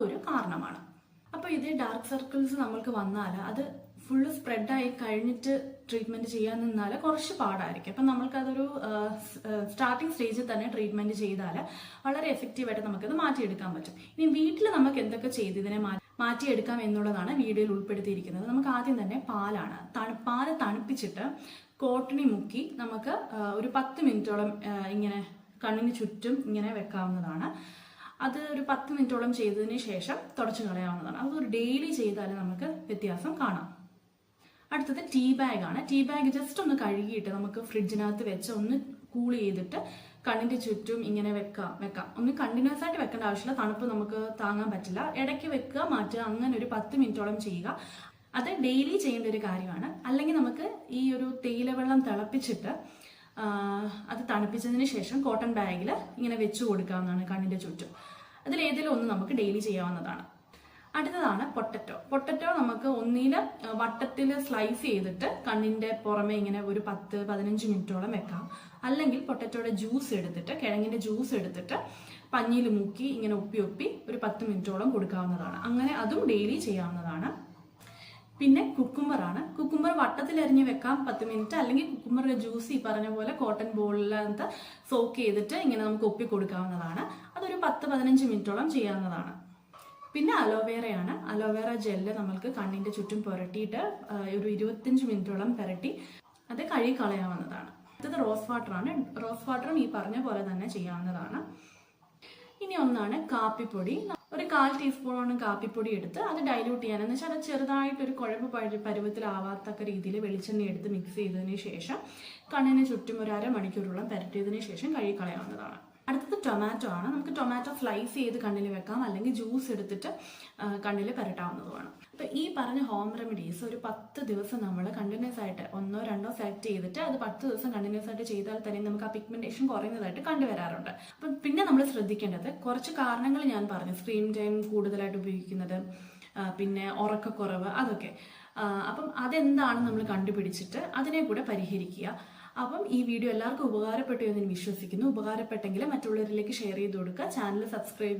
ഒരു കാരണമാണ്. അപ്പോൾ ഇതേ ഡാർക്ക് സർക്കിൾസ് നമ്മൾക്ക് വന്നാൽ അത് ഫുള്ള് സ്പ്രെഡായി കഴിഞ്ഞിട്ട് ട്രീറ്റ്മെന്റ് ചെയ്യാൻ നിന്നാൽ കുറച്ച് പാടായിരിക്കും. അപ്പം നമ്മൾക്കതൊരു സ്റ്റാർട്ടിങ് സ്റ്റേജിൽ തന്നെ ട്രീറ്റ്മെന്റ് ചെയ്താൽ വളരെ എഫക്റ്റീവായിട്ട് നമുക്കത് മാറ്റിയെടുക്കാൻ പറ്റും. ഇനി വീട്ടിൽ നമുക്ക് എന്തൊക്കെ ചെയ്ത് ഇതിനെ മാറ്റിയെടുക്കാം എന്നുള്ളതാണ് വീഡിയോയിൽ ഉൾപ്പെടുത്തിയിരിക്കുന്നത്. നമുക്ക് ആദ്യം തന്നെ പാലാണ്. പാല് തണുപ്പിച്ചിട്ട് കോട്ടണി മുക്കി നമുക്ക് ഒരു 10 മിനിറ്റോളം ഇങ്ങനെ കണ്ണിന് ചുറ്റും ഇങ്ങനെ വെക്കാവുന്നതാണ്. അത് ഒരു 10 മിനിറ്റോളം ചെയ്തതിന് ശേഷം തുടച്ചു കളയാവുന്നതാണ്. അതൊരു ഡെയിലി ചെയ്താൽ നമുക്ക് വ്യത്യാസം കാണാം. അടുത്തത് ടീ ബാഗാണ്. ടീ ബാഗ് ജസ്റ്റ് ഒന്ന് കഴുകിയിട്ട് നമുക്ക് ഫ്രിഡ്ജിനകത്ത് വെച്ച് ഒന്ന് കൂൾ ചെയ്തിട്ട് കണ്ണിന്റെ ചുറ്റും ഇങ്ങനെ വെക്കാം. ഒന്ന് കണ്ടിന്യൂസ് ആയിട്ട് വെക്കേണ്ട ആവശ്യമില്ല, തണുപ്പ് നമുക്ക് താങ്ങാൻ പറ്റില്ല. ഇടയ്ക്ക് വെക്കുക, മാറ്റുക, അങ്ങനെ ഒരു 10 മിനിറ്റോളം ചെയ്യുക. അത് ഡെയിലി ചെയ്യേണ്ട ഒരു കാര്യമാണ്. അല്ലെങ്കിൽ നമുക്ക് ഈ ഒരു തേയില വെള്ളം തിളപ്പിച്ചിട്ട് അത് തണുപ്പിച്ചതിന് ശേഷം കോട്ടൺ ബാഗിൽ ഇങ്ങനെ വെച്ചു കൊടുക്കാവുന്നതാണ് കണ്ണിന്റെ ചുറ്റും. അതിലേതെങ്കിലും ഒന്ന് നമുക്ക് ഡെയിലി ചെയ്യാവുന്നതാണ്. അടുത്തതാണ് പൊട്ടറ്റോ നമുക്ക് ഒന്നിൽ വട്ടത്തിൽ സ്ലൈസ് ചെയ്തിട്ട് കണ്ണിന്റെ പുറമെ ഇങ്ങനെ ഒരു 10-15 മിനിറ്റോളം വെക്കാം. അല്ലെങ്കിൽ പൊട്ടറ്റോയുടെ ജ്യൂസ് എടുത്തിട്ട്, കിഴങ്ങിന്റെ ജ്യൂസ് എടുത്തിട്ട് പഞ്ഞിയിൽ മുക്കി ഇങ്ങനെ ഒപ്പി ഒരു 10 മിനിറ്റോളം കൊടുക്കാവുന്നതാണ്. അങ്ങനെ അതും ഡെയിലി ചെയ്യാവുന്നതാണ്. പിന്നെ കുക്കുംബറാണ്. കുക്കുംബർ വട്ടത്തിൽ അരിഞ്ഞ് വെക്കാം 10 മിനിറ്റ്, അല്ലെങ്കിൽ കുക്കുംബറിന്റെ ജ്യൂസ് ഈ പറഞ്ഞ പോലെ കോട്ടൺ ബോളിനകത്ത് സോക്ക് ചെയ്തിട്ട് ഇങ്ങനെ നമുക്ക് ഒപ്പി കൊടുക്കാവുന്നതാണ്. അതൊരു 10-15 മിനിറ്റോളം ചെയ്യാവുന്നതാണ്. പിന്നെ അലോവേറയാണ്. അലോവേറ ജെല്ല് നമ്മൾക്ക് കണ്ണിന്റെ ചുറ്റും പുരട്ടിയിട്ട് ഒരു 25 മിനിറ്റോളം പുരട്ടി അത് കഴുകി കളയാവുന്നതാണ്. അടുത്തത് റോസ് വാട്ടറാണ്. റോസ് വാട്ടറും ഈ പറഞ്ഞ പോലെ തന്നെ ചെയ്യാവുന്നതാണ്. ഇനി ഒന്നാണ് കാപ്പിപ്പൊടി. ഒരു 1/4 ടീസ്പൂണോളം കാപ്പിപ്പൊടി എടുത്ത് അത് ഡൈല്യൂട്ട് ചെയ്യാനെന്ന് വെച്ചാൽ അത് ചെറുതായിട്ടൊരു കുഴമ്പ് പരുവത്തിലാവാത്തക്ക രീതിയിൽ വെളിച്ചെണ്ണ എടുത്ത് മിക്സ് ചെയ്തതിന് ശേഷം കണ്ണിന് ചുറ്റും ഒരു അരമണിക്കൂറോളം പുരട്ടിയതിന് ശേഷം കഴുകി കളയാവുന്നതാണ്. അടുത്തത് ടൊമാറ്റോ ആണ്. നമുക്ക് ടൊമാറ്റോ സ്ലൈസ് ചെയ്ത് കണ്ണിൽ വെക്കാം, അല്ലെങ്കിൽ ജ്യൂസ് എടുത്തിട്ട് കണ്ണിൽ പുരട്ടാവുന്നതുമാണ്. അപ്പൊ ഈ പറഞ്ഞ ഹോം റെമഡീസ് ഒരു 10 ദിവസം നമ്മൾ കണ്ടിന്യൂസ് ആയിട്ട് 1-2 സെറ്റ് ചെയ്തിട്ട് അത് 10 ദിവസം കണ്ടിന്യൂസ് ആയിട്ട് ചെയ്താൽ തന്നെ നമുക്ക് ആ പിഗ്മെന്റേഷൻ കുറയുന്നതായിട്ട് കണ്ടുവരാറുണ്ട്. അപ്പം പിന്നെ നമ്മൾ ശ്രദ്ധിക്കേണ്ടത് കുറച്ച് കാരണങ്ങൾ ഞാൻ പറഞ്ഞു. സ്ക്രീൻ ടൈം കൂടുതലായിട്ട് ഉപയോഗിക്കുന്നത്, പിന്നെ ഉറക്കക്കുറവ്, അതൊക്കെ. അപ്പം അതെന്താണ് നമ്മൾ കണ്ടുപിടിച്ചിട്ട് അതിനെ കൂടെ പരിഹരിക്കുക. അപ്പം ഈ വീഡിയോ എല്ലാവർക്കും ഉപകാരപ്പെട്ടു എന്ന് വിശ്വസിക്കുന്നു. ഉപകാരപ്പെട്ടെങ്കിൽ മറ്റുള്ളവരിലേക്ക് ഷെയർ ചെയ്ത് കൊടുക്കുക. Channel subscribe